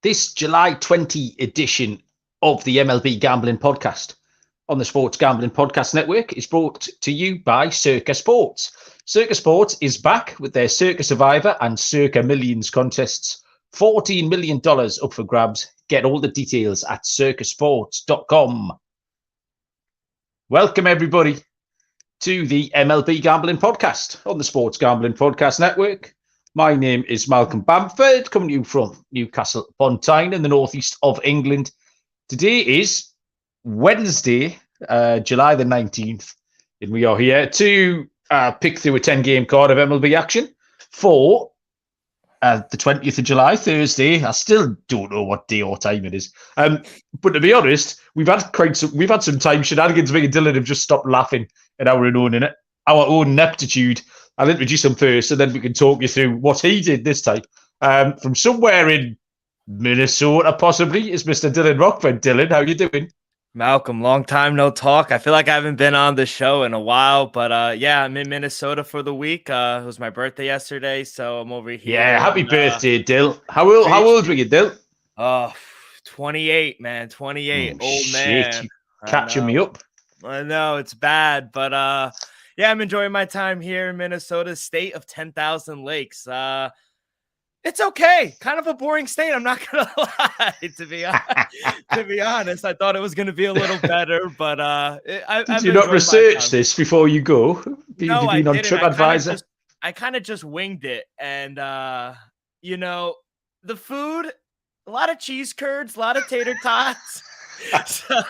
This July 20 edition of the MLB Gambling Podcast on the Sports Gambling Podcast Network is brought to you by Circa Sports. Circa Sports is back with their Circa Survivor and Circa Millions contests. $14 million up for grabs. Get all the details at circasports.com. Welcome, everybody, to the MLB Gambling Podcast on the Sports Gambling Podcast Network. My name is Malcolm Bamford, coming to you from Newcastle upon Tyne in the northeast of England. Today is Wednesday, July the 19th, and we are here to pick through a 10-game card of MLB action for the 20th of July, Thursday. I still don't know what day or time it is. But to be honest, we've had some time. Shenanigans. Me and Dylan have just stopped laughing at our own ineptitude. I'll introduce him first, and then we can talk you through what he did this time. From somewhere in Minnesota, possibly, is Mr. Dylan Rockford. Dylan, how you doing? Malcolm, long time no talk. I feel like I haven't been on the show in a while, but yeah, I'm in Minnesota for the week. It was my birthday yesterday, so I'm over here. Yeah, happy birthday, Dill. How old were you, Dill? 28, man, 28. Oh, old shit. man. You catching me up. I know, it's bad, but yeah, I'm enjoying my time here in Minnesota, state of 10,000 lakes. It's okay. Kind of a boring state. I'm not going to lie, to be honest. I thought it was going to be a little better, but Did you not research this before you go? No, I didn't. TripAdvisor? I kind of just winged it. And, you know, the food, a lot of cheese curds, a lot of tater tots. So,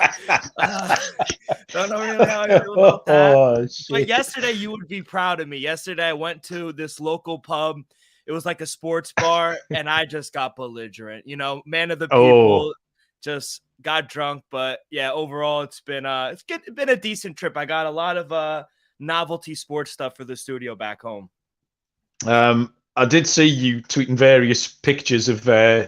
don't know really how I feel about that. But yesterday, you would be proud of me. Yesterday, I went to this local pub. It was like a sports bar, and I just got belligerent. You know, man of the people, just got drunk. But yeah, overall, it's been a decent trip. I got a lot of novelty sports stuff for the studio back home. I did see you tweeting various pictures of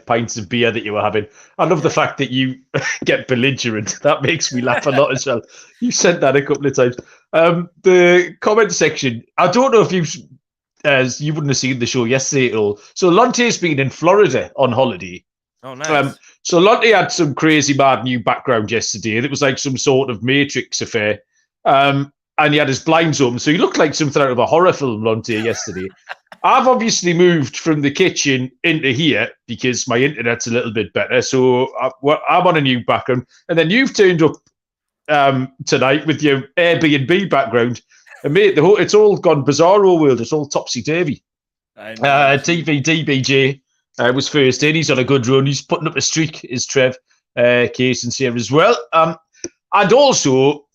pints of beer that you were having. I love the fact that you get belligerent. That makes me laugh a lot as well. You said that a couple of times. The comment section, I don't know if you wouldn't have seen the show yesterday at all. So Lonte's been in Florida on holiday. Oh, nice. So Lonte had some crazy mad new background yesterday. It was like some sort of Matrix affair. And he had his blinds open. So he looked like something out of a horror film, Lonte, yesterday. I've obviously moved from the kitchen into here because my internet's a little bit better. So I'm on a new background. And then you've turned up tonight with your Airbnb background. And mate, it's all gone bizarro world. It's all topsy-turvy. TV DBJ was first in. He's on a good run. He's putting up a streak, is Trev. Cason's here as well. And also,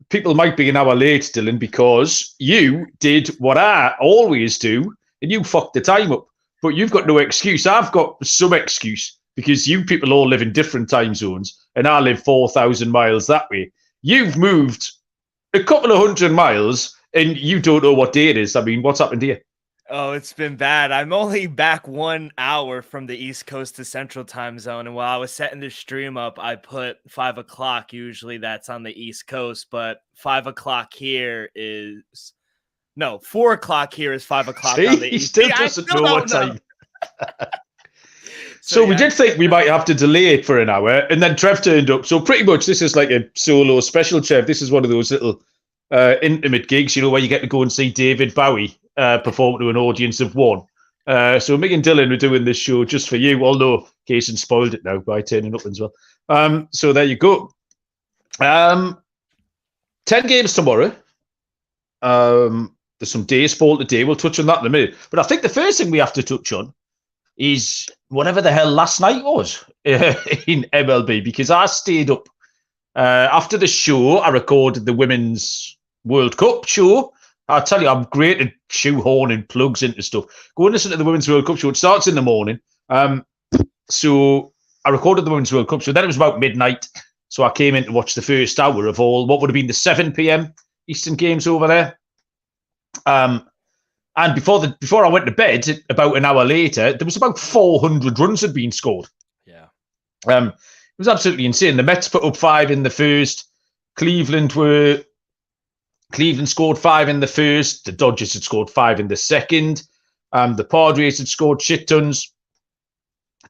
people might be an hour late, Dylan, because you did what I always do, and you fucked the time up. But you've got no excuse. I've got some excuse because you people all live in different time zones, and I live 4,000 miles that way. You've moved a couple of 100 miles, and you don't know what day it is. I mean, what's happened here? Oh, it's been bad. I'm only back 1 hour from the East Coast to Central Time Zone. And while I was setting the stream up, I put 5 o'clock. Usually that's on the East Coast, but 5 o'clock here is 4 o'clock here is 5 o'clock on the East. He still doesn't know what time. So we did think we might have to delay it for an hour, and then Trev turned up. So pretty much this is like a solo special, Trev. This is one of those little intimate gigs, you know, where you get to go and see David Bowie perform to an audience of one. So me and Dylan are doing this show just for you, although Kason spoiled it now by turning up as well. So there you go. 10 games tomorrow. There's some baseball today. We'll touch on that in a minute. But I think the first thing we have to touch on is whatever the hell last night was in MLB, because I stayed up after the show. I recorded the Women's World Cup show. I'll tell you, I'm great at shoehorning plugs into stuff. Go and listen to the Women's World Cup show. It starts in the morning. So I recorded the Women's World Cup show. Then it was about midnight. So I came in to watch the first hour of all what would have been the 7 p.m. Eastern games over there. And before I went to bed, about an hour later, there was about 400 runs had been scored. Yeah. It was absolutely insane. The Mets put up 5 in the first. Cleveland scored 5 in the first. The Dodgers had scored 5 in the second. The Padres had scored shit tons.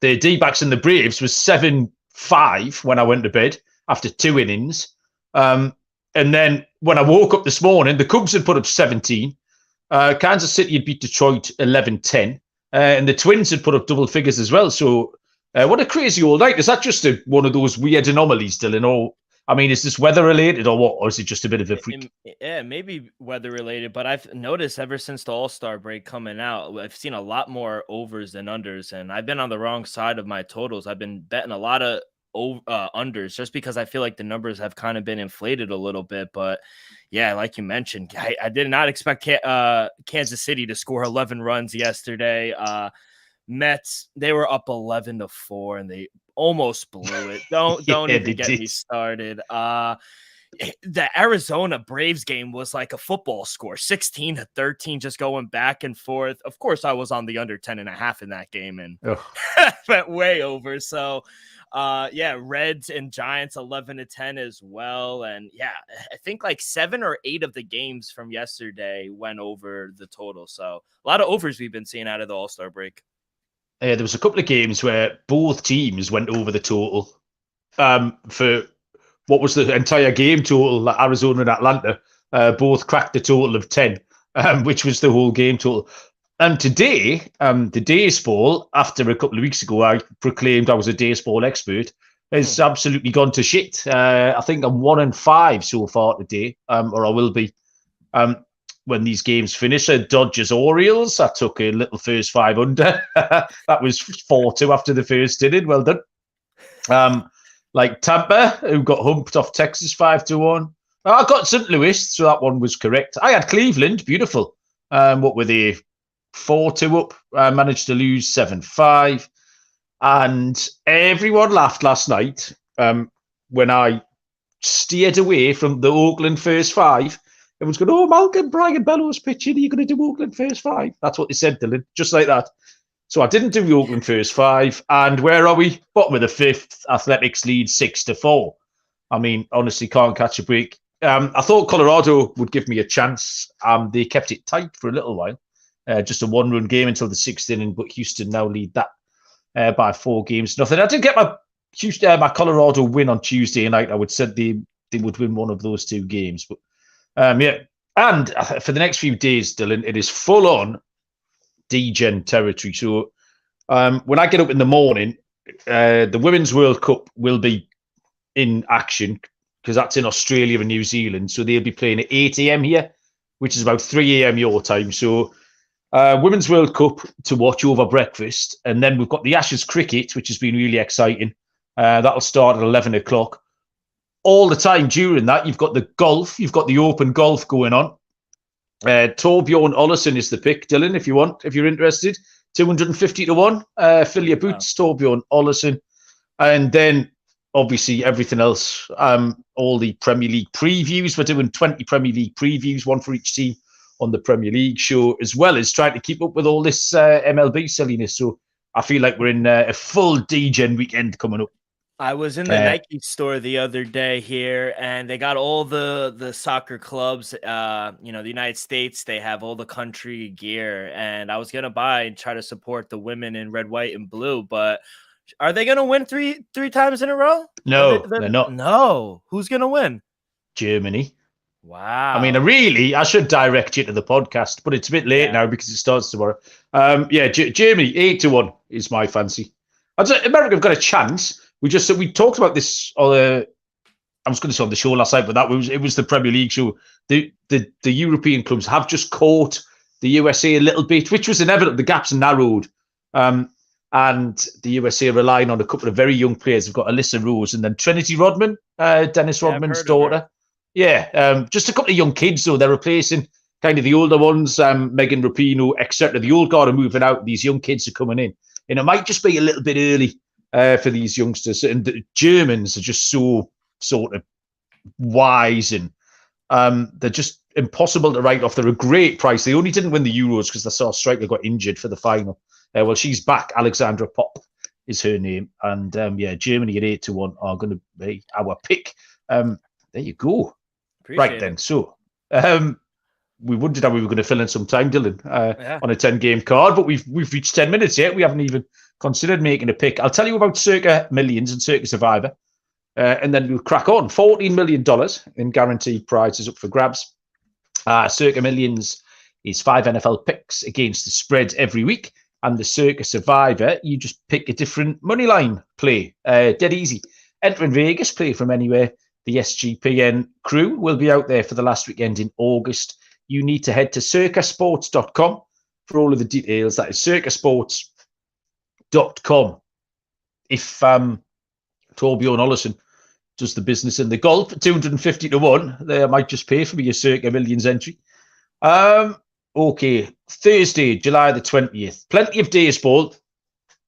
the D-backs and the Braves was 7-5 when I went to bed after 2 innings. And then when I woke up this morning, the Cubs had put up 17. Kansas City had beat Detroit 11-10. And the Twins had put up double figures as well. So what a crazy old night. Is that just one of those weird anomalies, Dylan? Or, I mean, is this weather related or what? Or is it just a bit of a freak? Yeah, maybe weather related. But I've noticed ever since the All-Star break coming out, I've seen a lot more overs than unders. And I've been on the wrong side of my totals. I've been betting a lot of unders just because I feel like the numbers have kind of been inflated a little bit. But yeah, like you mentioned, I did not expect Kansas City to score 11 runs yesterday. Mets, they were up 11-4 and they almost blew it. Don't even get me started. The Arizona Braves game was like a football score, 16-13, just going back and forth. Of course, I was on the under 10.5 in that game and went way over. So Reds and Giants 11-10 as well. And yeah, I think like 7 or 8 of the games from yesterday went over the total. So a lot of overs we've been seeing out of the All-Star break. There was a couple of games where both teams went over the total for what was the entire game total. Like Arizona and Atlanta both cracked the total of 10, which was the whole game total. And today, the days ball, after a couple of weeks ago, I proclaimed I was a days ball expert, has absolutely gone to shit. I think I'm 1-5 so far today, or I will be. When these games finish, Dodgers Orioles, I took a little first 5 under. That was 4-2 after the first inning. Well done. Like Tampa, who got humped off Texas 5-1. I got St. Louis, so that one was correct. I had Cleveland, beautiful. What were they? 4-2 up. I managed to lose 7-5. And everyone laughed last night when I steered away from the Oakland first 5. Everyone's going, oh, Malcolm, Brian Bellows pitching. Are you going to do Oakland first 5? That's what they said, Dylan, just like that. So I didn't do the Oakland first 5. And where are we? Bottom of the 5th. Athletics lead 6-4. I mean, honestly, can't catch a break. I thought Colorado would give me a chance. They kept it tight for a little while. Just a 1-run game until the 6th inning, but Houston now lead that by 4 games. Nothing. I did get my Colorado win on Tuesday night. I would said they would win one of those 2 games, but yeah. And for the next few days, Dylan, it is full on degen territory. So when I get up in the morning, the Women's World Cup will be in action because that's in Australia and New Zealand. So they'll be playing at 8 a.m. here, which is about 3 a.m. your time. So Women's World Cup to watch over breakfast. And then we've got the Ashes cricket, which has been really exciting. That'll start at 11 o'clock. All the time during that, you've got the golf. You've got the Open golf going on. Torbjorn Olesen is the pick, Dylan, if you're interested. 250-1. Fill your boots, wow. Torbjorn Olesen. And then, obviously, everything else. All the Premier League previews. We're doing 20 Premier League previews, one for each team on the Premier League show, as well as trying to keep up with all this MLB silliness. So I feel like we're in a full degen weekend coming up. I was in the Nike store the other day here, and they got all the soccer clubs. The United States, they have all the country gear, and I was gonna buy and try to support the women in red, white, and blue. But are they gonna win three times in a row? No, they're not. No, who's gonna win? Germany. Wow. I mean, I should direct you to the podcast, but it's a bit late now because it starts tomorrow. Germany 8-1 is my fancy. America have got a chance. We talked about this. I was going to say on the show last night, but it was the Premier League show. The European clubs have just caught the USA a little bit, which was inevitable. The gaps narrowed, and the USA are relying on a couple of very young players. They've got Alyssa Rose and then Trinity Rodman, Dennis Rodman's daughter. Yeah, just a couple of young kids, though. They're replacing kind of the older ones, Megan Rapinoe, etc. The old guard are moving out. These young kids are coming in. And it might just be a little bit early for these youngsters. And the Germans are just so sort of wise and they're just impossible to write off. They're a great price. They only didn't win the Euros because the South striker got injured for the final. Well, she's back. Alexandra Popp is her name. And Germany at 8-1 are going to be our pick. There you go. Appreciate then. So we wondered how we were going to fill in some time, Dylan, on a 10-game card, but we've reached 10 minutes yet. We haven't even considered making a pick. I'll tell you about Circa Millions and Circa Survivor, and then we'll crack on. $14 million in guaranteed prizes up for grabs. Circa Millions is 5 NFL picks against the spread every week. And the Circa Survivor, you just pick a different money line play. Dead easy. Enter in Vegas, play from anywhere. The SGPN crew will be out there for the last weekend in August. You need to head to circasports.com for all of the details. That is circasports.com. If Torbjorn Ollison does the business in the golf at 250 to 1, they might just pay for me a Circa Millions entry. Okay, Thursday, July the 20th. Plenty of baseball,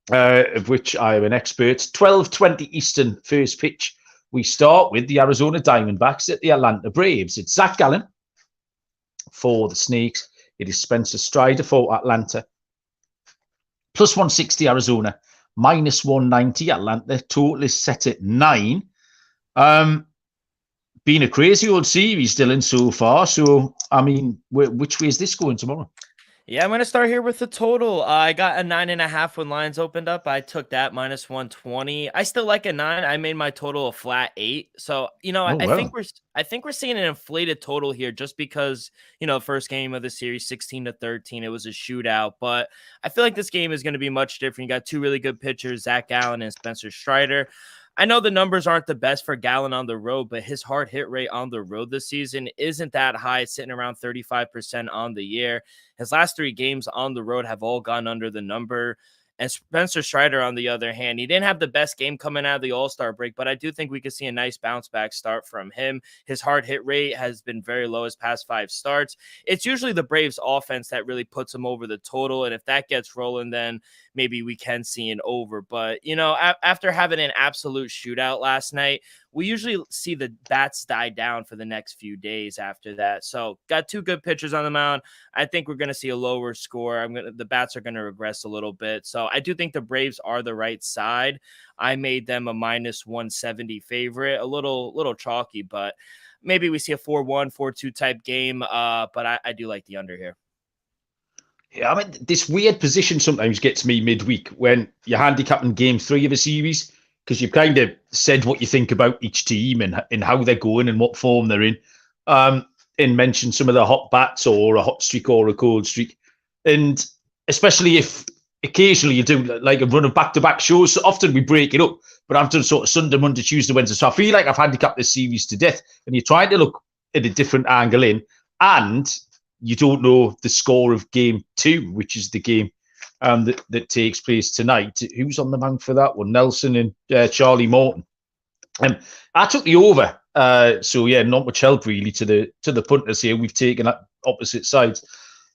of which I am an expert. 12:20 Eastern, first pitch. We start with the Arizona Diamondbacks at the Atlanta Braves. It's Zach Gallen for the Snakes. It is Spencer Strider for Atlanta. Plus 160 Arizona, minus 190 Atlanta. Total is set at 9. Been a crazy old series, Dylan, so far. So, I mean, which way is this going tomorrow? Yeah, I'm going to start here with the total. I got a 9.5 when lines opened up. I took that minus 120. I still like a 9. I made my total a flat 8. So, I think we're seeing an inflated total here just because, first game of the series, 16-13, it was a shootout. But I feel like this game is going to be much different. You got two really good pitchers, Zach Gallen and Spencer Strider. I know the numbers aren't the best for Gallen on the road, but his hard hit rate on the road this season isn't that high. It's sitting around 35% on the year. His last 3 games on the road have all gone under the number. And Spencer Strider, on the other hand, he didn't have the best game coming out of the All-Star break, but I do think we could see a nice bounce-back start from him. His hard hit rate has been very low his past 5 starts. It's usually the Braves' offense that really puts him over the total, and if that gets rolling, then maybe we can see an over. But, after having an absolute shootout last night, we usually see the bats die down for the next few days after that. So got 2 good pitchers on the mound. I think we're going to see a lower score. The bats are going to regress a little bit. So I do think the Braves are the right side. I made them a minus 170 favorite, a little chalky, but maybe we see a 4-1, 4-2 type game. But I do like the under here. Yeah, I mean, this weird position sometimes gets me midweek when you're handicapping game 3 of a series, because you've kind of said what you think about each team and how they're going and what form they're in, and mentioned some of the hot bats or a hot streak or a cold streak. And especially if occasionally you do like a run of back-to-back shows, so often we break it up, but I've done sort of Sunday, Monday, Tuesday, Wednesday. So I feel like I've handicapped this series to death, and you're trying to look at a different angle in, and you don't know the score of game 2, which is the game that takes place tonight. Who's on the mound for that one? Nelson and Charlie Morton. I took the over. So yeah, not much help really to the punters here. We've taken opposite sides.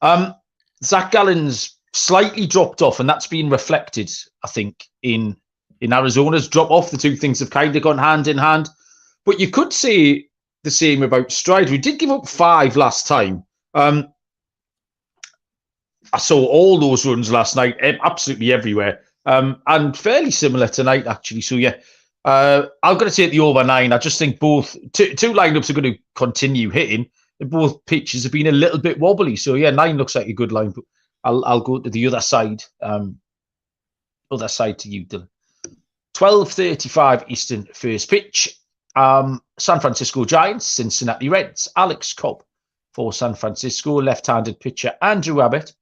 Zach Gallen's slightly dropped off, and that's been reflected, I think, in Arizona's drop off. The two things have kind of gone hand in hand. But you could say the same about Strider, who did give up 5 last time. I saw all those runs last night, absolutely everywhere, and fairly similar tonight, actually. So, yeah, I'm going to take the over 9. I just think both two lineups are going to continue hitting, and both pitches have been a little bit wobbly. So, yeah, 9 looks like a good line, but I'll go to the other side to you, Dylan. 12:35 Eastern, first pitch. San Francisco Giants, Cincinnati Reds. Alex Cobb for San Francisco. Left-handed pitcher Andrew Abbott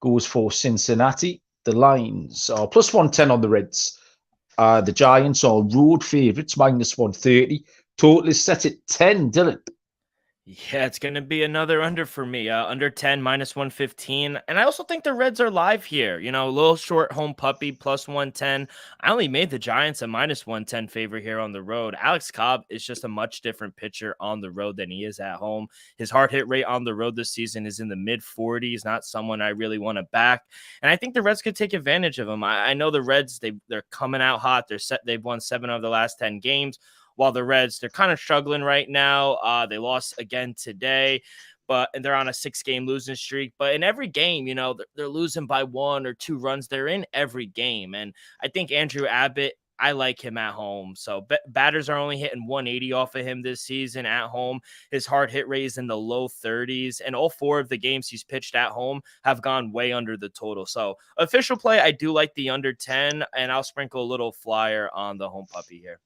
goes for Cincinnati. The lines are plus 110 on the Reds. The Giants are road favourites, minus 130. Total is set at 10, Dylan. Yeah, it's going to be another under for me. Under 10, minus 115. And I also think the Reds are live here. A little short home puppy, plus 110. I only made the Giants a minus 110 favorite here on the road. Alex Cobb is just a much different pitcher on the road than he is at home. His hard hit rate on the road this season is in the mid-40s, not someone I really want to back. And I think the Reds could take advantage of him. I know the Reds, they're coming out hot. They've won 7 of the last 10 games. While the Reds, they're kind of struggling right now. They lost again today, and they're on a 6-game losing streak. But in every game, they're losing by 1 or 2 runs. They're in every game. And I think Andrew Abbott, I like him at home. So batters are only hitting 180 off of him this season at home. His hard hit rate is in the low 30s, and all 4 of the games he's pitched at home have gone way under the total. So official play, I do like the under 10, and I'll sprinkle a little flyer on the home puppy here.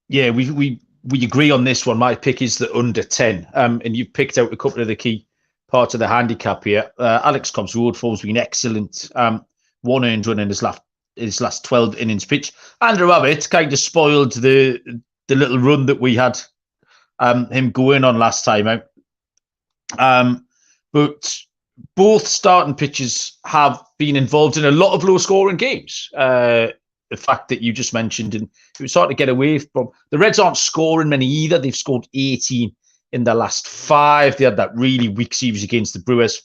Yeah, we agree on this one. My pick is the under 10, and you've picked out a couple of the key parts of the handicap here. Alex Cobb's road form's been excellent. 1 earned run in his last 12 innings pitch. Andrew Abbott kind of spoiled the little run that we had him going on last time out. But both starting pitchers have been involved in a lot of low-scoring games. The fact that you just mentioned, and it was hard to get away from. The Reds aren't scoring many either. They've scored 18 in their last 5. They had that really weak series against the Brewers.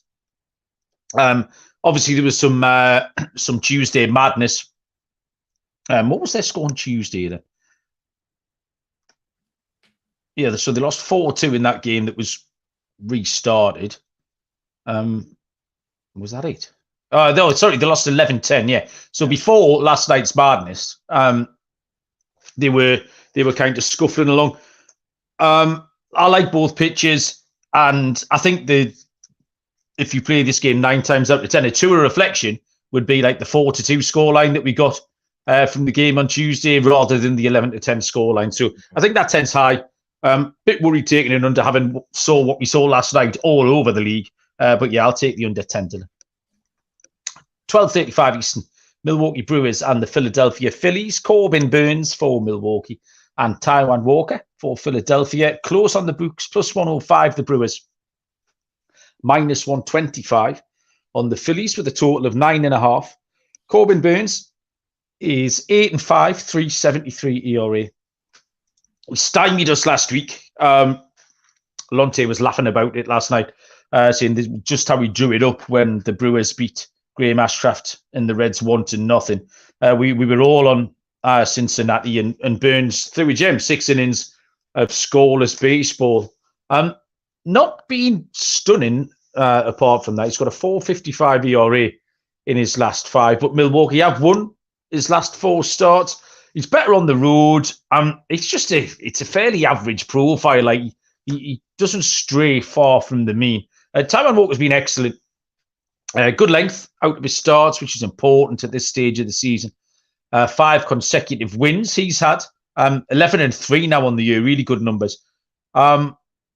Obviously, there was some Tuesday madness. What was their score on Tuesday then? Yeah, so they lost 4-2 in that game that was restarted. Was that it? No, sorry, they lost 11-10. Yeah. So before last night's madness, they were kind of scuffling along. I like both pitches, and I think if you play this game 9 times out of 10, a truer reflection would be like the 4-2 scoreline that we got from the game on Tuesday, rather than the 11-10 scoreline. So I think that 10's high. Bit worried taking it under, having saw what we saw last night all over the league. But yeah, I'll take the under 10. 12:35 Eastern, Milwaukee Brewers and the Philadelphia Phillies. Corbin Burns for Milwaukee and Taiwan Walker for Philadelphia. Close on the books, plus 105 the Brewers, minus 125 on the Phillies, with a total of 9.5. Corbin Burns is 8-5, 3.73 ERA. He stymied us last week. Lonte was laughing about it last night, saying just how he drew it up when the Brewers beat Graham Ashcraft and the Reds 1-0. We were all on Cincinnati, and Burns threw a gem, 6 innings of scoreless baseball. Not being stunning apart from that. He's got a 4.55 ERA in his last 5, but Milwaukee have won his last 4 starts. He's better on the road. It's a fairly average profile. Like he doesn't stray far from the mean. Taiwan Walker's been excellent. Good length out of his starts, which is important at this stage of the season. 5 consecutive wins he's had. 11-3 now on the year. Really good numbers.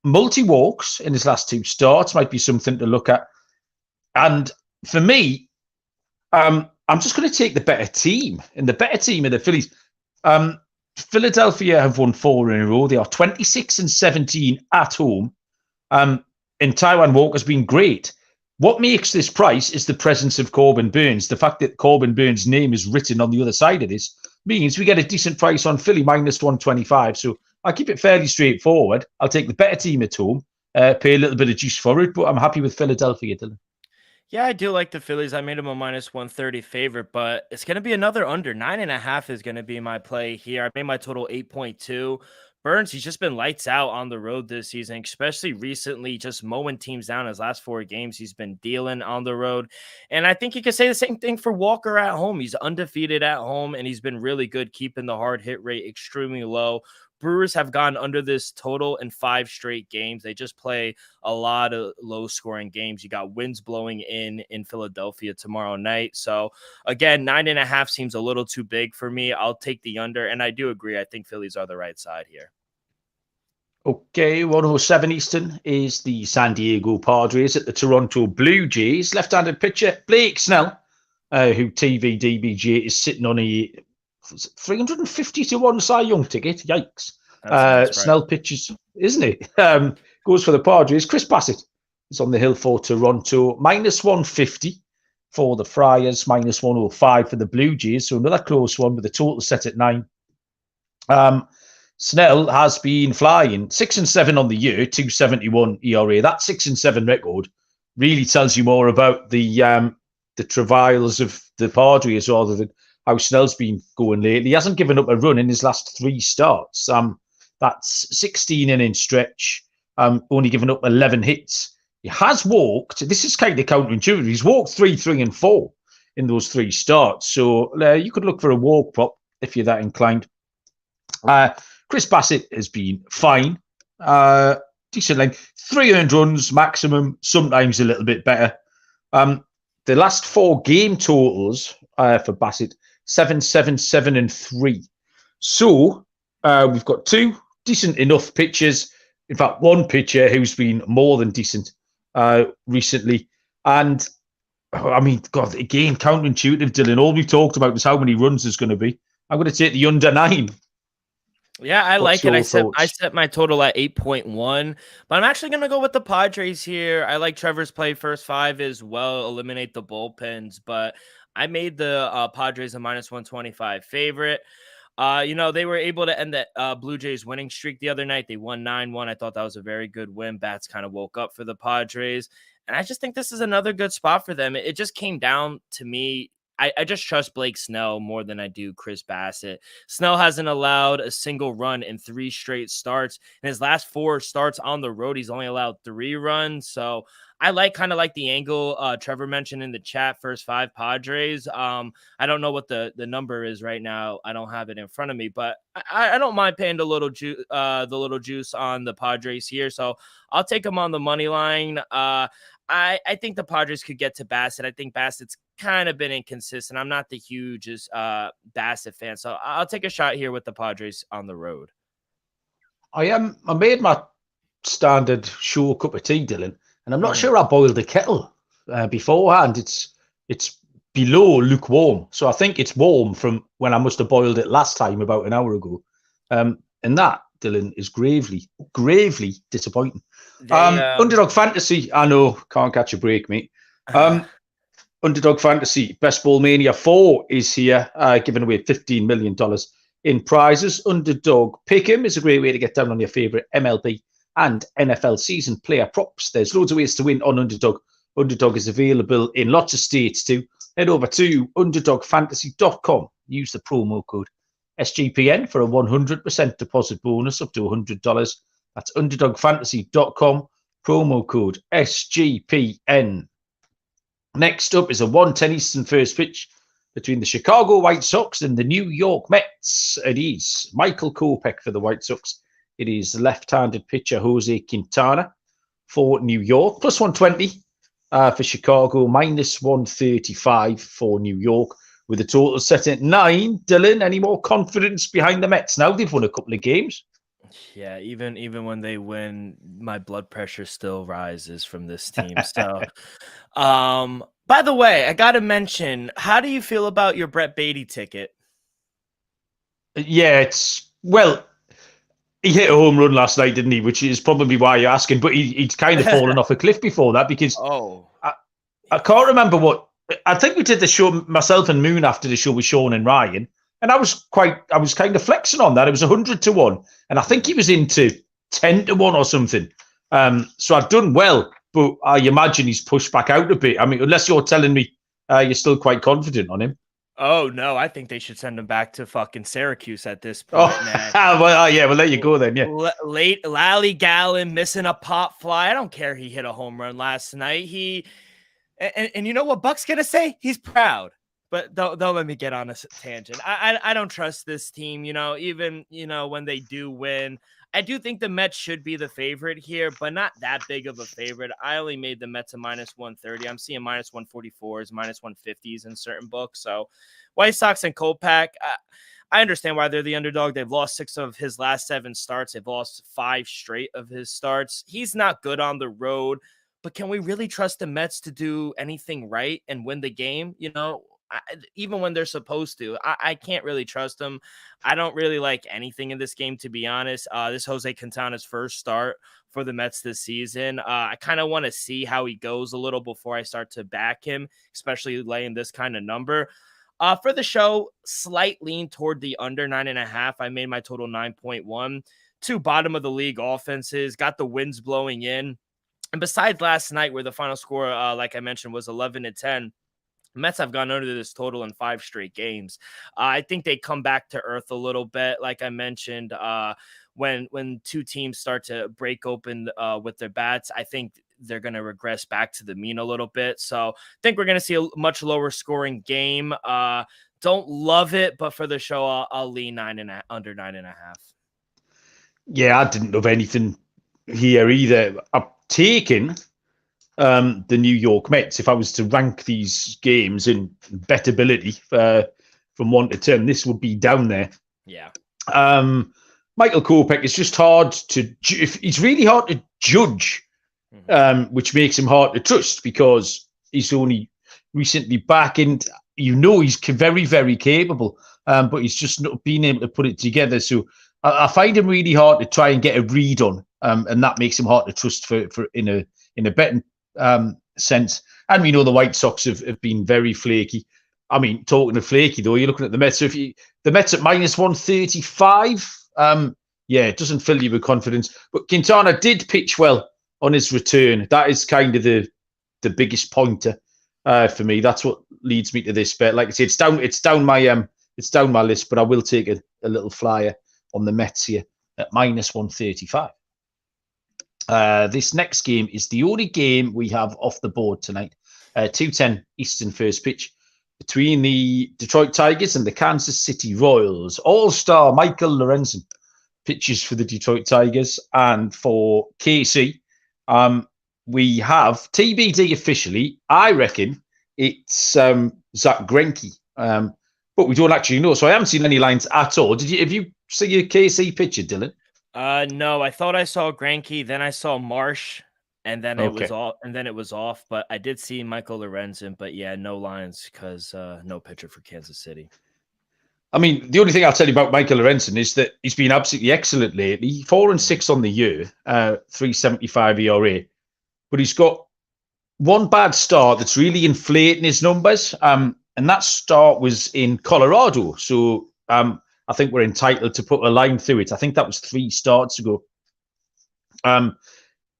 Multi-walks in his last 2 starts might be something to look at. And for me, I'm just going to take the better team. And the better team are the Phillies. Philadelphia have won 4 in a row. They are 26-17 at home. And Taiwan Walker's been great. What makes this price is the presence of Corbin Burns. The fact that Corbin Burns' name is written on the other side of this means we get a decent price on Philly, minus 125. So I'll keep it fairly straightforward. I'll take the better team at home, pay a little bit of juice for it, but I'm happy with Philadelphia, Dylan. Yeah, I do like the Phillies. I made them a minus 130 favorite, but it's going to be another under. 9.5 is going to be my play here. I made my total 8.2. Burns, he's just been lights out on the road this season, especially recently, just mowing teams down. His last 4 games, he's been dealing on the road. And I think you could say the same thing for Walker at home. He's undefeated at home, and he's been really good keeping the hard hit rate extremely low. Brewers have gone under this total in 5 straight games. They just play a lot of low-scoring games. You got winds blowing in Philadelphia tomorrow night. So, again, 9.5 seems a little too big for me. I'll take the under, and I do agree. I think Phillies are the right side here. Okay, 107 Eastern is the San Diego Padres at the Toronto Blue Jays. Left-handed pitcher Blake Snell, who TVDBJ is sitting on a 350-1 Cy Young ticket. Yikes. Snell pitches, isn't it? Goes for the Padres. Chris Bassett is on the hill for Toronto. Minus 150 for the Friars. Minus 105 for the Blue Jays. So another close one with a total set at 9. Snell has been flying 6-7 on the year, 2.71 ERA. That 6-7 record really tells you more about the travails of the Padres rather than how Snell's been going lately. He hasn't given up a run in his last 3 starts. That's 16 inning stretch. Only given up 11 hits. He has walked. This is kind of counterintuitive. He's walked 3, 3, and 4 in those 3 starts. So you could look for a walk prop. if you're that inclined. Chris Bassett has been fine. Decent line. 3 earned runs maximum, sometimes a little bit better. The last 4 game totals for Bassett, 7, 7, 7, and 3. So we've got 2 decent enough pitchers. In fact, 1 pitcher who's been more than decent recently. And I mean, God, again, counterintuitive, Dylan. All we've talked about is how many runs there's going to be. I'm going to take the under 9. Yeah, I like it. I set my total at 8.1, but I'm actually going to go with the Padres here. I like Trevor's play first 5 as well, eliminate the bullpens, but I made the Padres a minus 125 favorite. They were able to end that Blue Jays winning streak the other night. They won 9-1. I thought that was a very good win. Bats kind of woke up for the Padres, and I just think this is another good spot for them. It just came down to me. I just trust Blake Snell more than I do Chris Bassett. Snell hasn't allowed a single run in 3 straight starts. In his last 4 starts on the road, he's only allowed 3 runs. So I kind of like the angle Trevor mentioned in the chat, first 5 Padres. I don't know what the number is right now. I don't have it in front of me, but I don't mind paying the little juice on the Padres here. So I'll take them on the money line. I think the Padres could get to Bassett. I think Bassett's kind of been inconsistent. I'm not the hugest Bassett fan, so I'll take a shot here with the Padres on the road. I made my standard show cup of tea, Dylan, and I'm not sure I boiled the kettle beforehand. It's below lukewarm, so I think it's warm from when I must have boiled it last time about an hour ago. And that, Dylan, is gravely disappointing. Underdog Fantasy, I know, can't catch a break, mate. Underdog Fantasy, Best Ball Mania 4 is here, giving away $15 million in prizes. Underdog Pick'em is a great way to get down on your favourite MLB and NFL season player props. There's loads of ways to win on Underdog. Underdog is available in lots of states too. Head over to underdogfantasy.com. Use the promo code SGPN for a 100% deposit bonus up to $100. That's underdogfantasy.com, promo code SGPN. Next up is a 1:10 Eastern first pitch between the Chicago White Sox and the New York Mets. It is Michael Kopech for the White Sox. It is left-handed pitcher Jose Quintana for New York. Plus 120 for Chicago, minus 135 for New York, with a total set at 9. Dylan, any more confidence behind the Mets now? They've won a couple of games. Yeah, even when they win, my blood pressure still rises from this team. So, by the way, I got to mention, how do you feel about your Brett Beatty ticket? Yeah, he hit a home run last night, didn't he? Which is probably why you're asking. But he's kind of fallen off a cliff before that because I can't remember what. I think we did the show, myself and Moon, after the show with Sean and Ryan. And I was kind of flexing on that. It was 100-1. And I think he was into 10-1 or something. So I've done well, but I imagine he's pushed back out a bit. I mean, unless you're telling me you're still quite confident on him. Oh, no, I think they should send him back to fucking Syracuse at this point, man. Well, there you go then, yeah. Late Lally Gallon missing a pop fly. I don't care he hit a home run last night. And you know what Buck's going to say? He's proud. But don't let me get on a tangent. I don't trust this team, even, when they do win. I do think the Mets should be the favorite here, but not that big of a favorite. I only made the Mets a minus 130. I'm seeing minus 144s, minus 150s in certain books. So White Sox and Kopech, I understand why they're the underdog. They've lost 6 of his last 7 starts. They've lost 5 straight of his starts. He's not good on the road, but can we really trust the Mets to do anything right and win the game? Even when they're supposed to, I can't really trust them. I don't really like anything in this game, to be honest. This Jose Quintana's first start for the Mets this season. I kind of want to see how he goes a little before I start to back him, especially laying this kind of number. For the show, slight lean toward the under 9.5. I made my total 9.1. 2 bottom of the league offenses, got the winds blowing in. And besides last night, where the final score, like I mentioned, was 11-10, Mets have gone under this total in 5 straight games. I think they come back to earth a little bit, like I mentioned. When 2 teams start to break open with their bats, I think they're going to regress back to the mean a little bit. So I think we're going to see a much lower scoring game. Don't love it, but for the show, I'll lean under 9.5. Yeah, I didn't love anything here either. I'm taking the New York Mets. If I was to rank these games in bettability from 1 to 10, this would be down there. Yeah. Michael Kopech is just hard to. He's really hard to judge, which makes him hard to trust because he's only recently back, and he's very, very capable, but he's just not been able to put it together. So I find him really hard to try and get a read on, and that makes him hard to trust for in a betting sense. And we know the White Sox have been very flaky. I mean, talking of flaky though, you're looking at the Mets. So the Mets at -135. It doesn't fill you with confidence. But Quintana did pitch well on his return. That is kind of the biggest pointer for me. That's what leads me to this bet. Like I said, it's down my list, but I will take a little flyer on the Mets here at -135. This next game is the only game we have off the board tonight. 2:10 Eastern first pitch between the Detroit Tigers and the Kansas City Royals. All-star Michael Lorenzen pitches for the Detroit Tigers, and for KC, we have TBD officially. I reckon it's Zach Greinke, but we don't actually know. So I haven't seen any lines at all. Have you seen your KC pitcher, Dylan? No, I thought I saw Greinke, then I saw Marsh, and then it was off. And then it was off. But I did see Michael Lorenzen. But yeah, no lines because no pitcher for Kansas City. I mean, the only thing I'll tell you about Michael Lorenzen is that he's been absolutely excellent lately. 4-6 on the year, 3.75 ERA. But he's got one bad start that's really inflating his numbers. And that start was in Colorado. So I think we're entitled to put a line through it. I think that was 3 starts ago.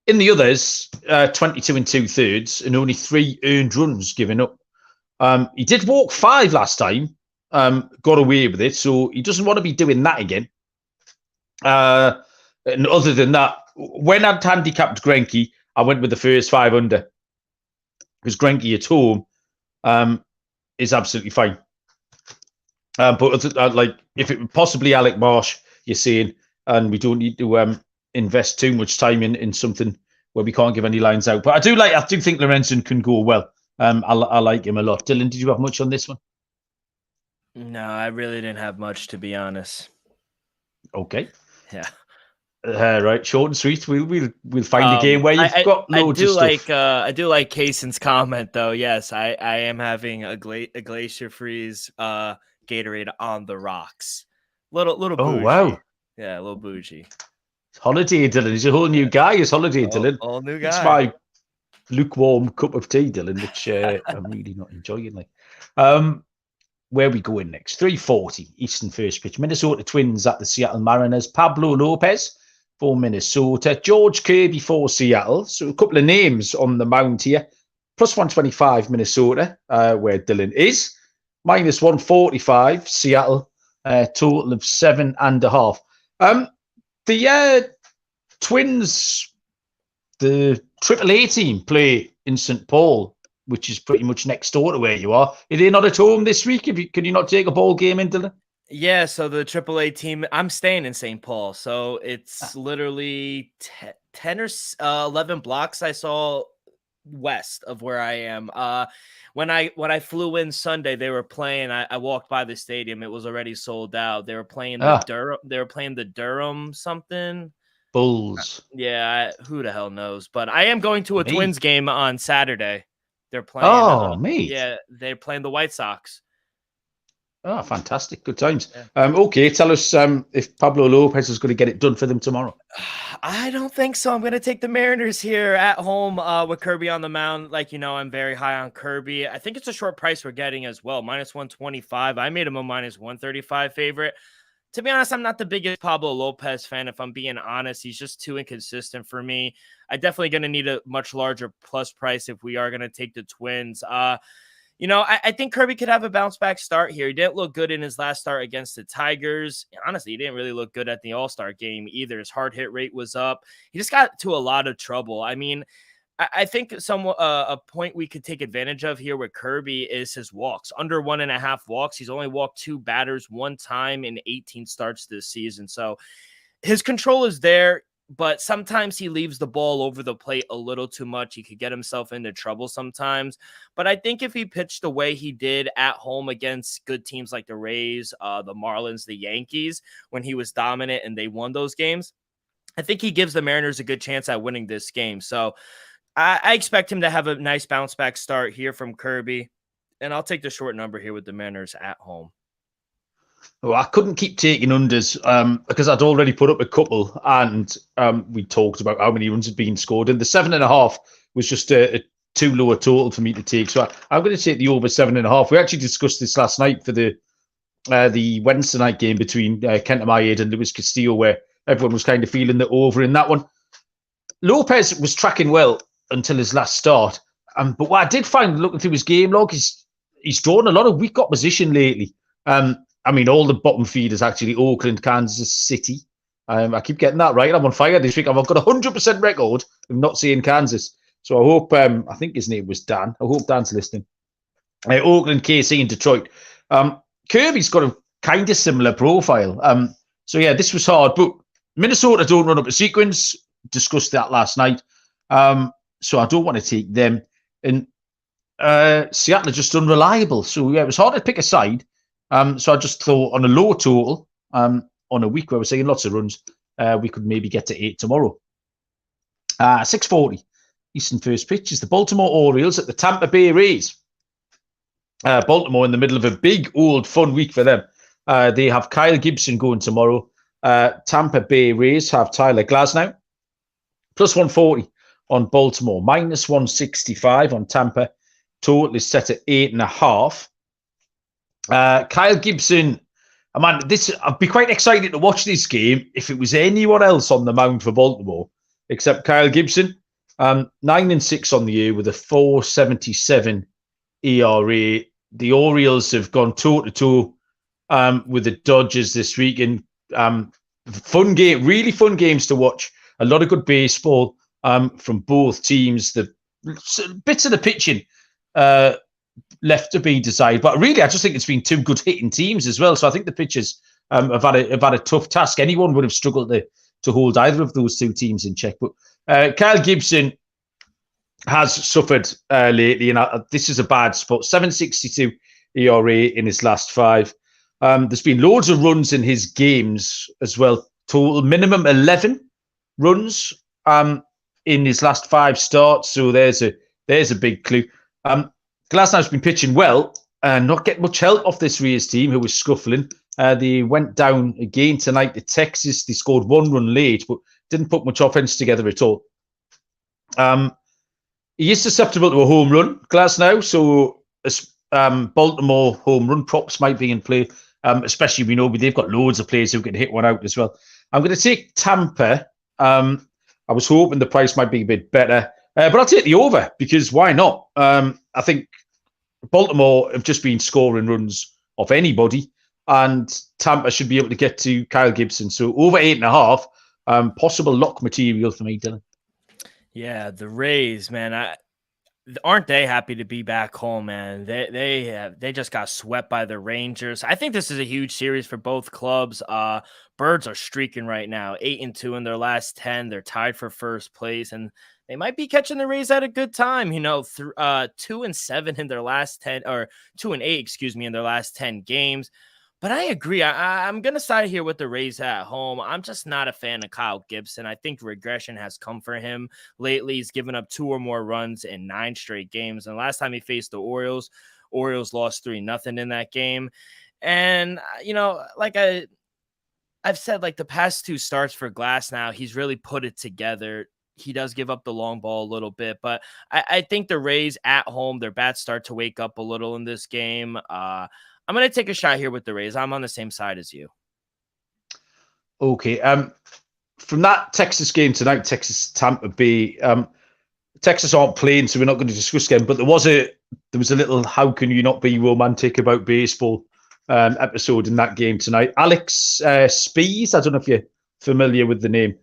In the others, 22 2/3 and only 3 earned runs given up. He did walk 5 last time, got away with it, so he doesn't want to be doing that again. And other than that, when I'd handicapped Greinke, I went with the first 5 under because Greinke at home is absolutely fine. But like if it possibly Alec Marsh, you're saying, and we don't need to invest too much time in something where we can't give any lines out. But I do think Lorenzen can go well. I like him a lot. Dylan, did you have much on this one? No, I really didn't have much, to be honest. Okay. Yeah. Right, short and sweet. We'll find a game where you've got loads of stuff. I do like Kaysen's comment though. Yes, I am having a glacier freeze Gatorade on the rocks. Little bougie. Oh wow. Yeah, a little bougie. Holiday Dylan. He's a whole new guy. Is Holiday Dylan. All new guy. It's my lukewarm cup of tea, Dylan, which I'm really not enjoying. Like, where are we going next? 3:40 Eastern first pitch. Minnesota Twins at the Seattle Mariners. Pablo Lopez for Minnesota. George Kirby for Seattle. So a couple of names on the mound here. +125 Minnesota, where Dylan is. -145 Seattle. Total of 7.5. The Twins, the AAA team, play in St. Paul, which is pretty much next door to where you are. Are they not at home this week? Can you not take a ball game in, Dylan? Yeah, so the AAA team, I'm staying in St. Paul, so it's literally 10 or 11 blocks I saw west of where I am. When I flew in Sunday, they were playing. I walked by the stadium; it was already sold out. They were playing the Durham. They were playing the Durham something. Bulls. Yeah, who the hell knows? But I am going to a Twins game on Saturday. They're playing. Oh, me. Yeah, they're playing the White Sox. Oh, fantastic. Good times. Yeah. Okay, tell us if Pablo Lopez is going to get it done for them tomorrow. I don't think so. I'm going to take the Mariners here at home with Kirby on the mound. Like, I'm very high on Kirby. I think it's a short price we're getting as well. -125. I made him a -135 favorite. To be honest, I'm not the biggest Pablo Lopez fan. If I'm being honest, he's just too inconsistent for me. I'm definitely going to need a much larger plus price if we are going to take the Twins. I think Kirby could have a bounce back start here. He didn't look good in his last start against the Tigers. Honestly, he didn't really look good at the All-Star game either. His hard hit rate was up. He just got to a lot of trouble. I mean, I think a point we could take advantage of here with Kirby is his walks. Under 1.5 walks. He's only walked 2 batters one time in 18 starts this season. So his control is there, but sometimes he leaves the ball over the plate a little too much. He could get himself into trouble sometimes. But I think if he pitched the way he did at home against good teams like the Rays, the Marlins, the Yankees, when he was dominant and they won those games, I think he gives the Mariners a good chance at winning this game. So I expect him to have a nice bounce back start here from Kirby, and I'll take the short number here with the Mariners at home. Well, I couldn't keep taking unders because I'd already put up a couple, and we talked about how many runs had been scored, and the 7.5 was just a too low a total for me to take. So I'm going to take the over 7.5. We actually discussed this last night for the Wednesday night game between Kent Mayed and Luis Castillo, where everyone was kind of feeling the over in that one. Lopez was tracking well until his last start. But what I did find looking through his game log, he's drawn a lot of weak opposition lately. I mean, all the bottom feeders actually, Oakland, Kansas City. I keep getting that right. I'm on fire this week. I've got a 100% record of not seeing Kansas. So I hope, I think his name was Dan. I hope Dan's listening. Oakland, KC, and Detroit. Kirby's got a kind of similar profile. So yeah, this was hard. But Minnesota don't run up a sequence. Discussed that last night. So I don't want to take them. And Seattle are just unreliable. So yeah, it was hard to pick a side. So I just thought on a low total, on a week where we're seeing lots of runs, we could maybe get to 8 tomorrow. 6:40 Eastern first pitch is the Baltimore Orioles at the Tampa Bay Rays. Baltimore in the middle of a big, old, fun week for them. They have Kyle Gibson going tomorrow. Tampa Bay Rays have Tyler Glasnow. Plus 140 on Baltimore. Minus 165 on Tampa. Total is set at 8.5. Kyle Gibson, I'd be quite excited to watch this game if it was anyone else on the mound for Baltimore except Kyle Gibson. 9-6 on the year with a 4.77 ERA. The Orioles have gone toe-to-toe with the Dodgers this week, and really fun games to watch. A lot of good baseball from both teams. The bits of the pitching left to be desired, but really, I just think it's been 2 good hitting teams as well. So I think the pitchers have had a tough task. Anyone would have struggled to hold either of those 2 teams in check. But Kyle Gibson has suffered lately, and this is a bad spot. 7.62 ERA in his last 5. There's been loads of runs in his games as well. Total minimum 11 runs in his last 5 starts. So there's a big clue. Glasnow's been pitching well and not getting much help off this Rays team, who was scuffling. They went down again tonight to Texas. They scored 1 run late, but didn't put much offense together at all. He is susceptible to a home run, Glasnow, so Baltimore home run props might be in play, especially we know they've got loads of players who can hit one out as well. I'm going to take Tampa. I was hoping the price might be a bit better, but I'll take the over because why not? I think Baltimore have just been scoring runs off anybody, and Tampa should be able to get to Kyle Gibson. So over 8.5, possible lock material for me, Dylan. Yeah, the Rays, man. Aren't they happy to be back home, man? They just got swept by the Rangers. I think this is a huge series for both clubs. Birds are streaking right now, 8-2 in their last 10. They're tied for first place, and they might be catching the Rays at a good time. 2-7 in their last 10, or 2-8, excuse me, in their last 10 games. But I agree. I'm going to side here with the Rays at home. I'm just not a fan of Kyle Gibson. I think regression has come for him lately. He's given up 2 or more runs in 9 straight games. And last time he faced the Orioles lost 3-0 in that game. And, like I've said, like the past 2 starts for Glasnow, he's really put it together. He does give up the long ball a little bit, but I think the Rays at home, their bats start to wake up a little in this game. I'm going to take a shot here with the Rays. I'm on the same side as you. Okay. From that Texas game tonight, Texas Tampa Bay, Texas aren't playing, so we're not going to discuss again. But there was a little "How can you not be romantic about baseball" episode in that game tonight. Alex Spees, I don't know if you're familiar with the name,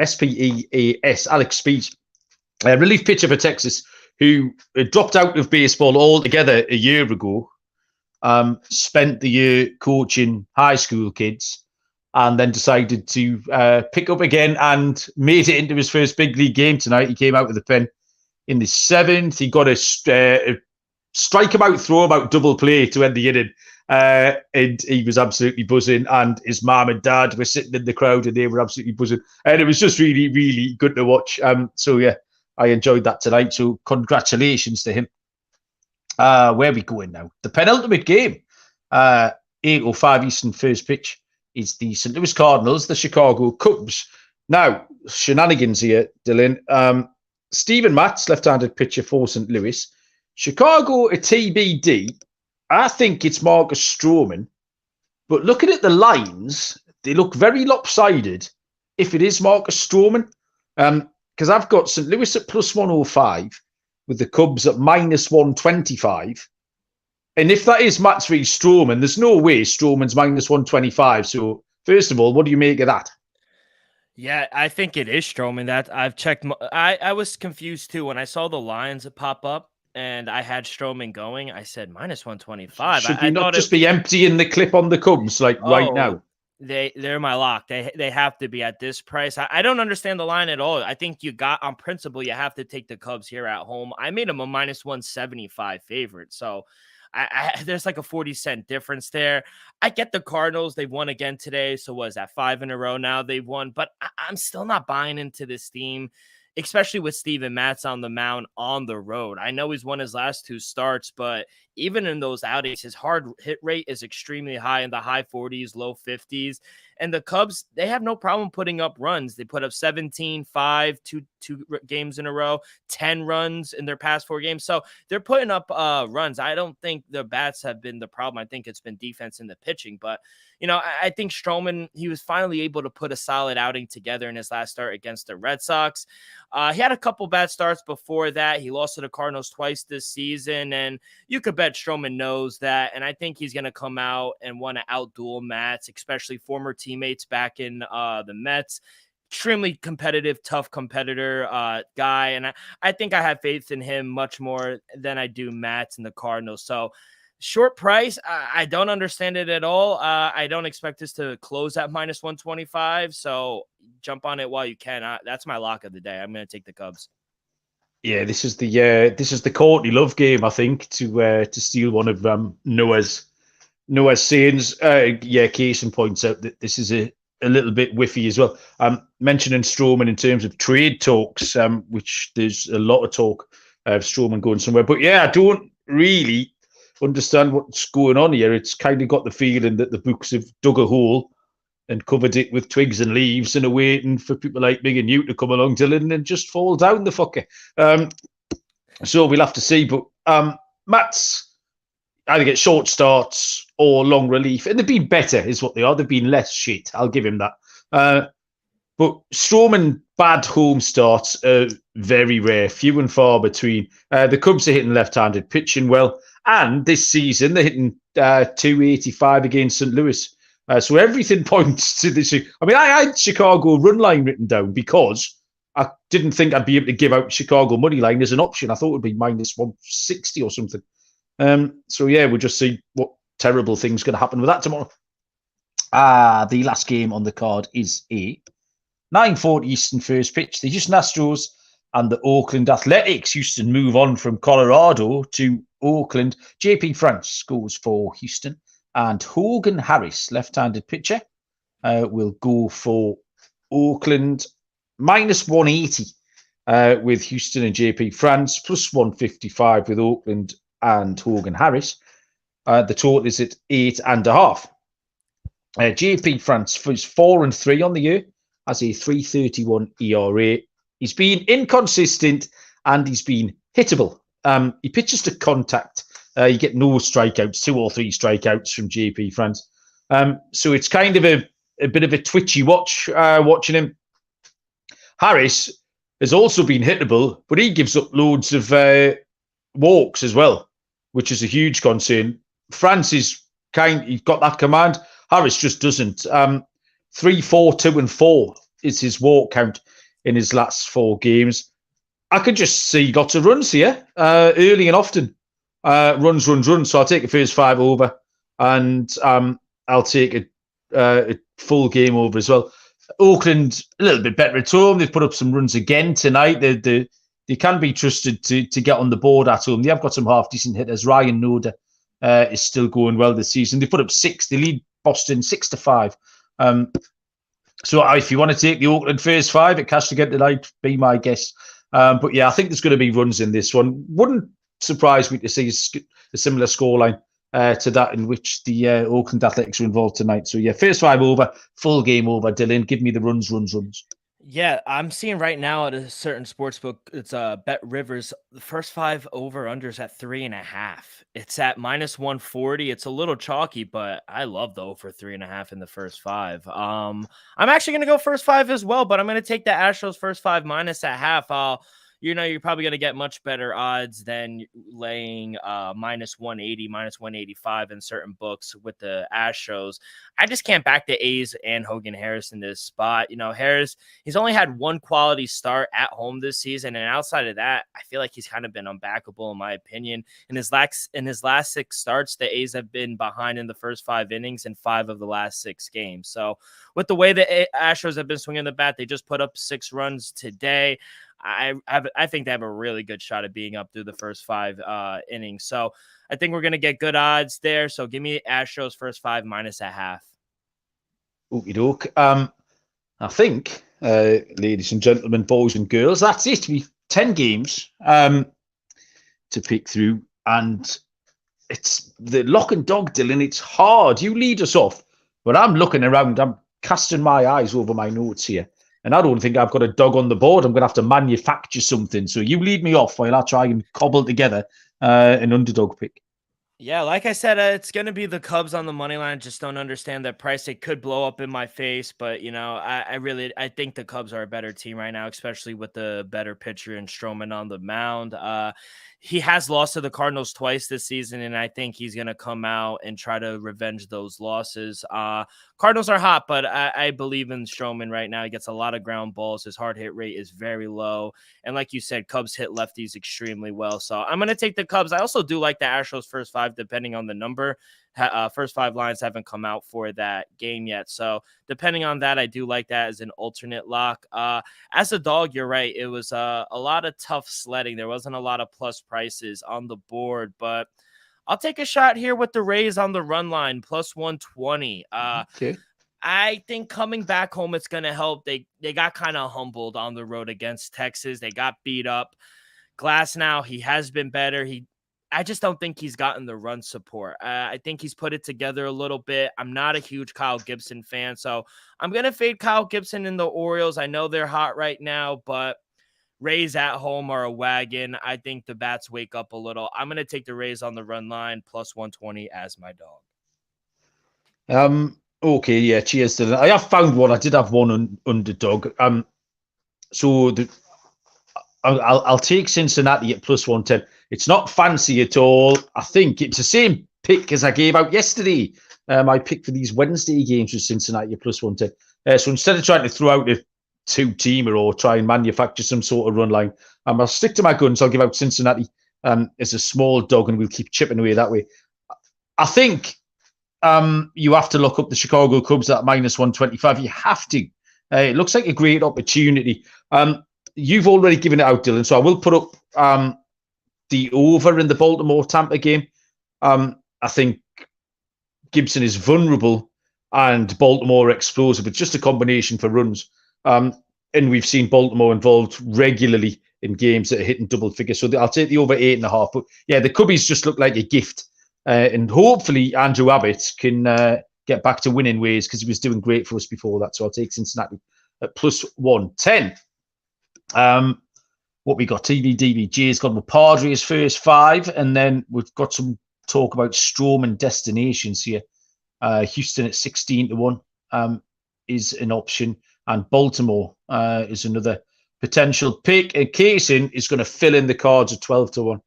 SPEAS. Alex Spees relief pitcher for Texas, who dropped out of baseball altogether a year ago, spent the year coaching high school kids, and then decided to pick up again and made it into his first big league game tonight. He came out with a pen in the 7th. He got a strike him out, throw him out double play to end the inning. And he was absolutely buzzing. And his mom and dad were sitting in the crowd and they were absolutely buzzing. And it was just really, really good to watch. So, yeah, I enjoyed that tonight. So, congratulations to him. Where are we going now? The penultimate game. 8:05 Eastern first pitch is the St. Louis Cardinals, the Chicago Cubs. Now, shenanigans here, Dylan. Steven Matz, left-handed pitcher for St. Louis. Chicago, a TBD. I think it's Marcus Stroman. But looking at the lines, they look very lopsided if it is Marcus Stroman. Because I've got St. Louis at plus 105 with the Cubs at minus 125. And if that is Matz v. Stroman, there's no way Stroman's minus 125. So, first of all, what do you make of that? Yeah, I think it is Stroman. That I've checked. I was confused too when I saw the lines pop up and I had Stroman going. I said minus 125. Should we not just be emptying the clip on the Cubs right now? They're my lock. They have to be at this price. I don't understand the line at all. I think you got on principle you have to take the Cubs here at home. I made them a minus 175 favorite. So there's like a 40-cent difference there. I get the Cardinals. They've won again today. So was that 5 in a row now they've won? But I'm still not buying into this team, especially with Steven Matz on the mound on the road. I know he's won his last 2 starts, but even in those outings, his hard hit rate is extremely high in the high 40s, low 50s. And the Cubs, they have no problem putting up runs. They put up 17, 5, two games in a row, 10 runs in their past 4 games. So they're putting up runs. I don't think the bats have been the problem. I think it's been defense and the pitching. But, you know, I think Stroman, he was finally able to put a solid outing together in his last start against the Red Sox. He had a couple bad starts before that. He lost to the Cardinals twice this season. And you could bet Stroman knows that. And I think he's going to come out and want to outduel Matz, especially former teammates back in the Mets. Extremely competitive, tough competitor guy. And I think I have faith in him much more than I do Matz and the Cardinals. So short price, I don't understand it at all. I don't expect this to close at minus 125. So jump on it while you can. That's my lock of the day. I'm going to take the Cubs. Yeah, this is the Courtney Love game, I think, to steal one of Noah's sayings. Kaysen points out that this is a little bit whiffy as well. Mentioning Stroman in terms of trade talks, which there's a lot of talk of Stroman going somewhere. But yeah, I don't really understand what's going on here. It's kind of got the feeling that the books have dug a hole and covered it with twigs and leaves and are waiting for people like me and you to come along, Dylan, and just fall down the fucker. So we'll have to see. But Matt's either get short starts or long relief. And they've been better, is what they are. They've been less shit. I'll give him that. But Stroman bad home starts are very rare, few and far between. The Cubs are hitting left-handed pitching well. And this season, they're hitting 285 against St. Louis. So everything points to this. I mean, I had Chicago run line written down because I didn't think I'd be able to give out Chicago money line as an option. I thought it would be minus 160 or something. So yeah, we'll just see what terrible thing's going to happen with that tomorrow. The last game on the card is a 9:40 Eastern first pitch. The Houston Astros and the Oakland Athletics. Houston move on from Colorado to Oakland. JP France goes for Houston. And Hogan Harris, left-handed pitcher, will go for Oakland. Minus 180 with Houston and JP France. Plus 155 with Oakland and Hogan Harris. The total is at 8.5. JP France is 4-3 on the year. Has a 3.31 ERA. He's been inconsistent and he's been hittable. He pitches to contact. You get no strikeouts, 2 or 3 strikeouts from JP France. So it's kind of a bit of a twitchy watch watching him. Harris has also been hittable, but he gives up loads of walks as well, which is a huge concern. France is he's got that command. Harris just doesn't. 3, 4, 2, and 4 is his walk count in his last 4 games. I could just see lots of runs here, early and often. Runs. So I'll take the first 5 over, and I'll take a full game over as well. Oakland, a little bit better at home. They've put up some runs again tonight. They can be trusted to get on the board at home. They have got some half-decent hitters. Ryan Noda is still going well this season. They put up 6. They lead Boston 6-5. So if you want to take the Oakland first 5 at cash to get tonight, be my guess. But yeah, I think there's going to be runs in this one. Wouldn't surprise me to see a similar scoreline to that in which the Oakland Athletics are involved tonight. So yeah, first 5 over, full game over. Dylan, give me the runs. Yeah, I'm seeing right now at a certain sports book, it's Bet Rivers. The first 5 over unders at 3.5. It's at -140. It's a little chalky, but I love the over 3.5 in the first 5. I'm actually gonna go first 5 as well, but I'm gonna take the Astros first 5 minus at half. You're probably going to get much better odds than laying -180, -185 in certain books with the Astros. I just can't back the A's and Hogan Harris in this spot. Harris, he's only had 1 quality start at home this season, and outside of that, I feel like he's kind of been unbackable in my opinion. In his last 6 starts, the A's have been behind in the first 5 innings in 5 of the last 6 games. So with the way the Astros have been swinging the bat, they just put up 6 runs today. I think they have a really good shot at being up through the first 5 innings. So I think we're going to get good odds there. So give me Astros first 5 minus a half. Okie doke. I think, ladies and gentlemen, boys and girls, that's it. We've 10 games to pick through. And it's the lock and dog, Dylan. It's hard. You lead us off. But I'm looking around. I'm casting my eyes over my notes here. And I don't think I've got a dog on the board. I'm going to have to manufacture something. So you lead me off while I try and cobble together an underdog pick. Yeah, like I said, it's going to be the Cubs on the money line. Just don't understand that price. It could blow up in my face, but I think the Cubs are a better team right now, especially with the better pitcher and Stroman on the mound. He has lost to the Cardinals twice this season, and I think he's going to come out and try to revenge those losses. Cardinals are hot, but I believe in Stroman right now. He gets a lot of ground balls. His hard hit rate is very low. And like you said, Cubs hit lefties extremely well. So I'm going to take the Cubs. I also do like the Astros first 5, depending on the number. First 5 lines haven't come out for that game yet. So depending on that, I do like that as an alternate lock. As a dog, you're right. It was a lot of tough sledding. There wasn't a lot of plus prices on the board, but I'll take a shot here with the Rays on the run line, +120. Okay. I think coming back home, it's going to help. They got kind of humbled on the road against Texas. They got beat up. Glass now, he has been better. I just don't think he's gotten the run support. I think he's put it together a little bit. I'm not a huge Kyle Gibson fan, so I'm going to fade Kyle Gibson in the Orioles. I know they're hot right now, but Rays at home are a wagon. I think the bats wake up a little. I'm going to take the Rays on the run line, +120 as my dog. Okay, yeah, cheers to that. I have found one. I did have one underdog. So I'll take Cincinnati at +110. It's not fancy at all. I think it's the same pick as I gave out yesterday. My pick for these Wednesday games was Cincinnati at +110. So instead of trying to throw out a 2-teamer or try and manufacture some sort of run line, I'll stick to my guns. I'll give out Cincinnati as a small dog, and we'll keep chipping away that way. I think you have to look up the Chicago Cubs at -125. You have to. It looks like a great opportunity. You've already given it out, Dylan, so I will put up the over in the Baltimore-Tampa game. I think Gibson is vulnerable and Baltimore explosive. It's just a combination for runs. And we've seen Baltimore involved regularly in games that are hitting double figures. So I'll take the over 8.5. But yeah, the Cubbies just look like a gift. And hopefully Andrew Abbott can get back to winning ways because he was doing great for us before that. So I'll take Cincinnati at +110. What we got? DVJ's got the Padres first 5, and then we've got some talk about Stroman destinations here. Houston at 16-1 is an option, and Baltimore is another potential pick. And Kaysen is going to fill in the Cards at 12-1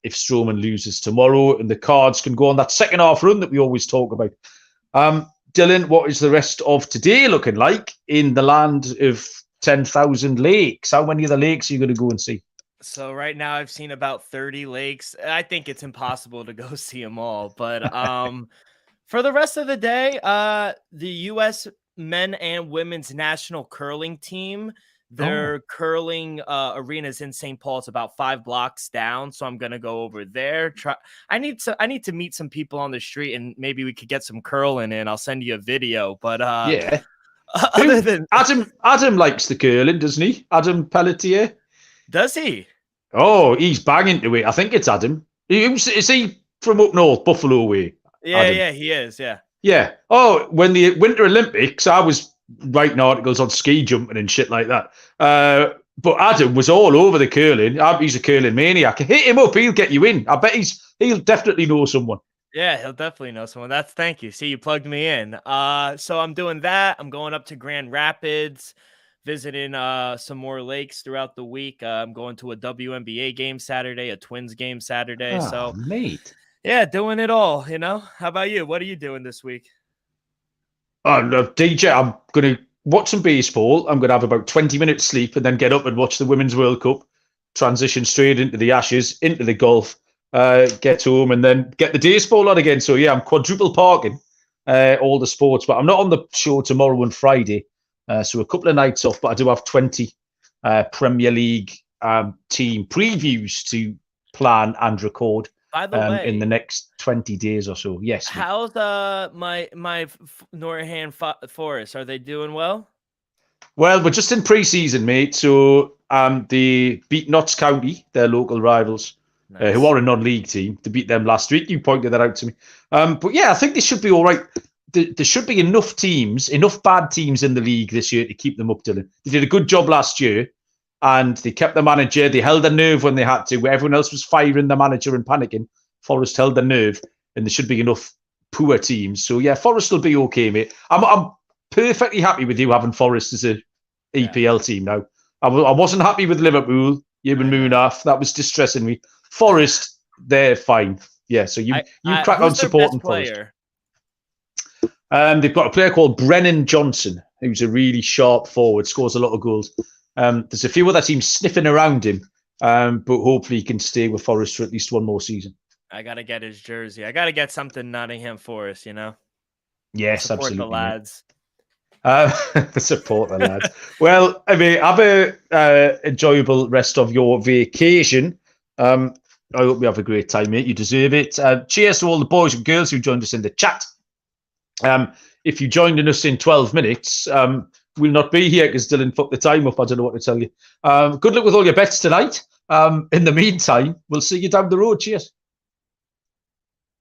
if Stroman loses tomorrow, and the Cards can go on that second half run that we always talk about. Dylan, what is the rest of today looking like in the land of 10,000 lakes. How many of the lakes are you going to go and see? So right now I've seen about 30 lakes. I think it's impossible to go see them all. But for the rest of the day, the U.S. men and women's national curling team, their curling arenas in St. Paul. It's about 5 blocks down. So I'm going to go over there. I need to meet some people on the street, and maybe we could get some curling in. I'll send you a video. But yeah. Other than Adam likes the curling, doesn't he? Adam Pelletier. Does he? Oh, he's banging to it. I think it's Adam. Is he from up north, Buffalo way? Yeah, Adam? yeah, he is. Yeah. Yeah. Oh, when the Winter Olympics, I was writing articles on ski jumping and shit like that. But Adam was all over the curling. He's a curling maniac. Hit him up, he'll get you in. I bet he'll definitely know someone. Yeah, he'll definitely know someone. Thank you. See, you plugged me in. So I'm doing that. I'm going up to Grand Rapids, visiting some more lakes throughout the week. I'm going to a WNBA game Saturday, a Twins game Saturday. So, mate. Yeah, doing it all, How about you? What are you doing this week? DJ, I'm going to watch some baseball. I'm going to have about 20 minutes sleep and then get up and watch the Women's World Cup, transition straight into the Ashes, into the golf, get home and then get the day sport on again. So, yeah, I'm quadruple parking all the sports. But I'm not on the show tomorrow and Friday. So a couple of nights off, but I do have 20 Premier League team previews to plan and record. By the way, in the next 20 days or so. Yes. How's my Norham Forest? Are they doing well? Well, we're just in pre-season, mate. So they beat Notts County, their local rivals, Nice. who are a non-league team. They beat them last week. You pointed that out to me. But yeah, I think they should be all right. There should be enough bad teams in the league this year to keep them up, Dylan. They did a good job last year, and they kept the manager. They held their nerve when they had to, where everyone else was firing the manager and panicking. Forest held their nerve, and there should be enough poor teams. So yeah, Forest will be okay, mate. I'm perfectly happy with you having Forest as a EPL team now. I wasn't happy with Liverpool, Yibben Munaf. That was distressing me. Forest, they're fine. Yeah, so you crack on supporting Forest. They've got a player called Brennan Johnson, who's a really sharp forward, scores a lot of goals. There's a few other teams sniffing around him, but hopefully he can stay with Forest for at least one more season. I got to get his jersey. I got to get something Nottingham Forest, Yes, support absolutely. The lads. Support the lads. Well, I mean, have a enjoyable rest of your vacation. I hope you have a great time, mate. You deserve it. Cheers to all the boys and girls who joined us in the chat. If you joined us in 12 minutes, we'll not be here because Dylan fucked the time up. I don't know what to tell you. Good luck with all your bets tonight. In the meantime, we'll see you down the road. Cheers.